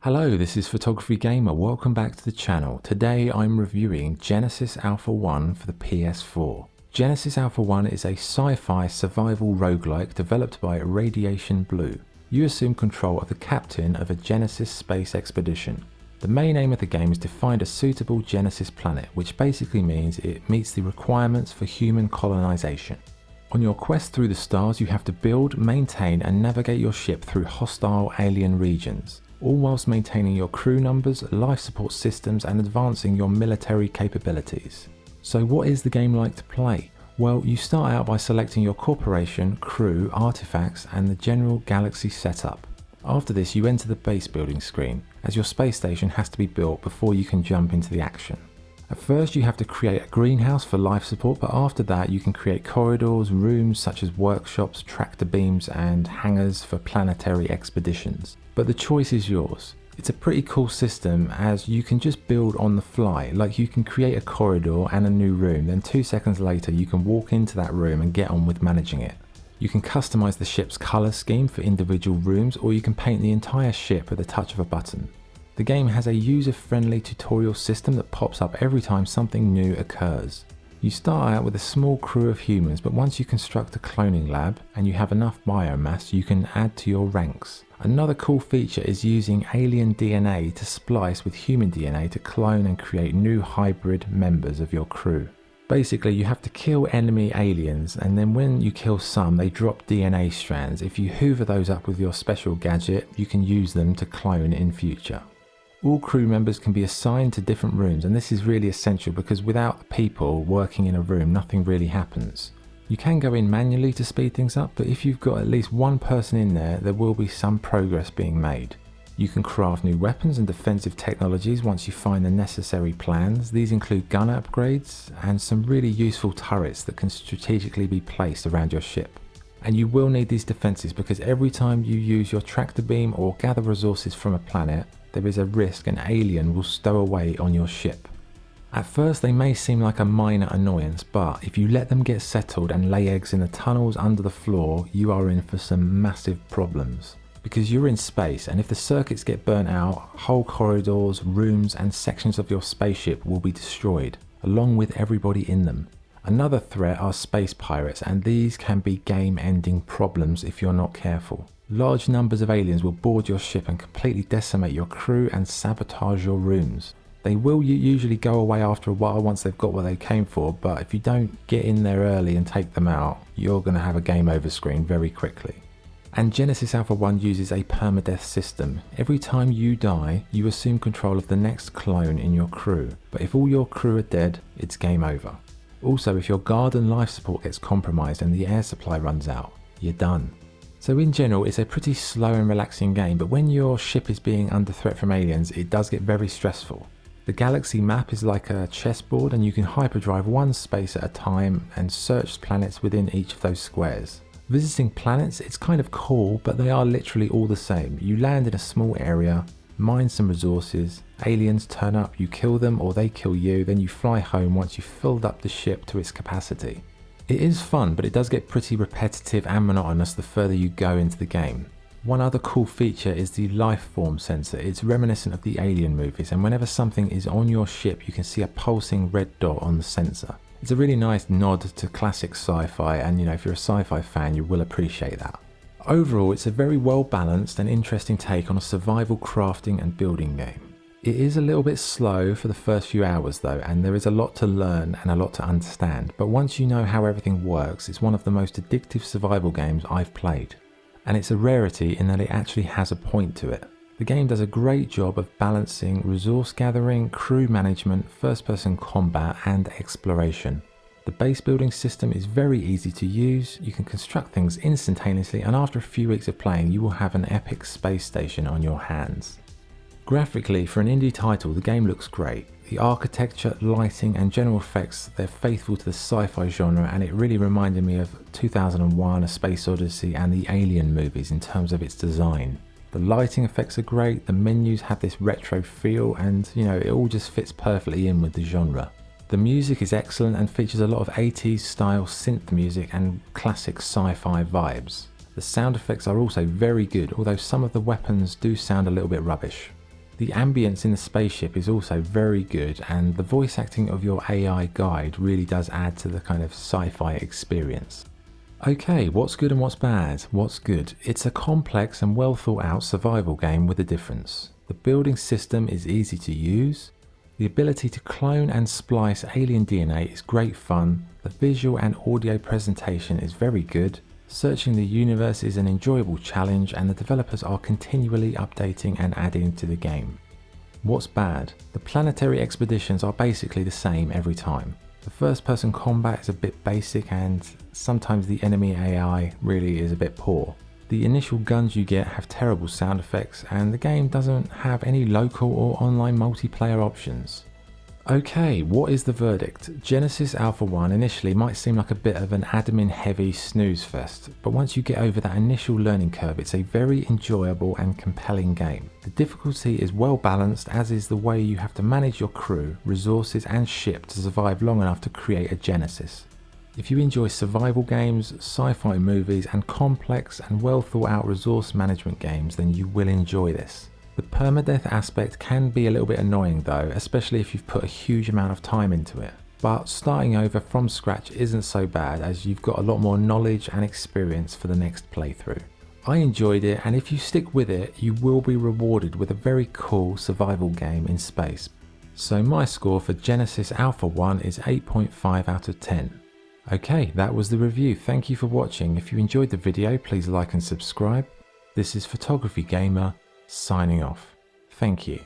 Hello, this is Photography Gamer. Welcome back to the channel. Today I'm reviewing Genesis Alpha 1 for the PS4. Genesis Alpha 1 is a sci-fi survival roguelike developed by Radiation Blue. You assume control of the captain of a Genesis space expedition. The main aim of the game is to find a suitable Genesis planet, which basically means it meets the requirements for human colonization. On your quest through the stars, you have to build, maintain and navigate your ship through hostile alien regions, all whilst maintaining your crew numbers, life support systems and advancing your military capabilities. So what is the game like to play? Well, you start out by selecting your corporation, crew, artifacts and the general galaxy setup. After this you enter the base building screen, as your space station has to be built before you can jump into the action. At first you have to create a greenhouse for life support, but after that you can create corridors, rooms such as workshops, tractor beams and hangars for planetary expeditions. But the choice is yours. It's a pretty cool system as you can just build on the fly, like you can create a corridor and a new room, then 2 seconds later you can walk into that room and get on with managing it. You can customize the ship's color scheme for individual rooms, or you can paint the entire ship with the touch of a button. The game has a user-friendly tutorial system that pops up every time something new occurs. You start out with a small crew of humans, but once you construct a cloning lab and you have enough biomass, you can add to your ranks. Another cool feature is using alien DNA to splice with human DNA to clone and create new hybrid members of your crew. Basically, you have to kill enemy aliens, and then when you kill some, they drop DNA strands. If you hoover those up with your special gadget, you can use them to clone in future. All crew members can be assigned to different rooms, and this is really essential because without the people working in a room, nothing really happens. You can go in manually to speed things up, but if you've got at least one person in there, there will be some progress being made. You can craft new weapons and defensive technologies once you find the necessary plans. These include gun upgrades and some really useful turrets that can strategically be placed around your ship. And you will need these defenses because every time you use your tractor beam or gather resources from a planet, there is a risk an alien will stow away on your ship. At first they may seem like a minor annoyance, but if you let them get settled and lay eggs in the tunnels under the floor, you are in for some massive problems. Because you're in space, and if the circuits get burnt out, whole corridors, rooms and sections of your spaceship will be destroyed, along with everybody in them. Another threat are space pirates, and these can be game-ending problems if you're not careful. Large numbers of aliens will board your ship and completely decimate your crew and sabotage your rooms. They will usually go away after a while once they've got what they came for, but if you don't get in there early and take them out, you're going to have a game over screen very quickly. And Genesis Alpha 1 uses a permadeath system. Every time you die, you assume control of the next clone in your crew, but if all your crew are dead, it's game over. Also, if your guard and life support gets compromised and the air supply runs out, you're done. So in general, it's a pretty slow and relaxing game, but when your ship is being under threat from aliens, it does get very stressful. The galaxy map is like a chessboard, and you can hyperdrive one space at a time and search planets within each of those squares. Visiting planets, it's kind of cool, but they are literally all the same. You land in a small area, mine some resources, aliens turn up, you kill them or they kill you, then you fly home once you've filled up the ship to its capacity. It is fun, but it does get pretty repetitive and monotonous the further you go into the game. One other cool feature is the life form sensor. It's reminiscent of the Alien movies, and whenever something is on your ship you can see a pulsing red dot on the sensor. It's a really nice nod to classic sci-fi, and if you're a sci-fi fan you will appreciate that. Overall, it's a very well balanced and interesting take on a survival crafting and building game. It is a little bit slow for the first few hours though, and there is a lot to learn and a lot to understand, but once you know how everything works, it's one of the most addictive survival games I've played. And it's a rarity in that it actually has a point to it. The game does a great job of balancing resource gathering, crew management, first-person combat and exploration. The base building system is very easy to use, you can construct things instantaneously, and after a few weeks of playing you will have an epic space station on your hands. Graphically, for an indie title, the game looks great. The architecture, lighting and general effects, they're faithful to the sci-fi genre, and it really reminded me of 2001: A Space Odyssey and the Alien movies in terms of its design. The lighting effects are great, the menus have this retro feel, and it all just fits perfectly in with the genre. The music is excellent and features a lot of 80s style synth music and classic sci-fi vibes. The sound effects are also very good, although some of the weapons do sound a little bit rubbish. The ambience in the spaceship is also very good, and the voice acting of your AI guide really does add to the kind of sci-fi experience. Okay, what's good and what's bad? What's good? It's a complex and well thought out survival game with a difference. The building system is easy to use. The ability to clone and splice alien DNA is great fun. The visual and audio presentation is very good. Searching the universe is an enjoyable challenge, and the developers are continually updating and adding to the game. What's bad? The planetary expeditions are basically the same every time. The first person combat is a bit basic, and sometimes the enemy AI really is a bit poor. The initial guns you get have terrible sound effects, and the game doesn't have any local or online multiplayer options. Okay, what is the verdict? Genesis Alpha 1 initially might seem like a bit of an admin heavy snooze fest, but once you get over that initial learning curve, it's a very enjoyable and compelling game. The difficulty is well balanced, as is the way you have to manage your crew, resources and ship to survive long enough to create a Genesis. If you enjoy survival games, sci-fi movies and complex and well thought out resource management games, then you will enjoy this. The permadeath aspect can be a little bit annoying though, especially if you've put a huge amount of time into it. But starting over from scratch isn't so bad, as you've got a lot more knowledge and experience for the next playthrough. I enjoyed it, and if you stick with it, you will be rewarded with a very cool survival game in space. So my score for Genesis Alpha 1 is 8.5 out of 10. Okay, that was the review. Thank you for watching. If you enjoyed the video, please like and subscribe. This is Photography Gamer, signing off. Thank you.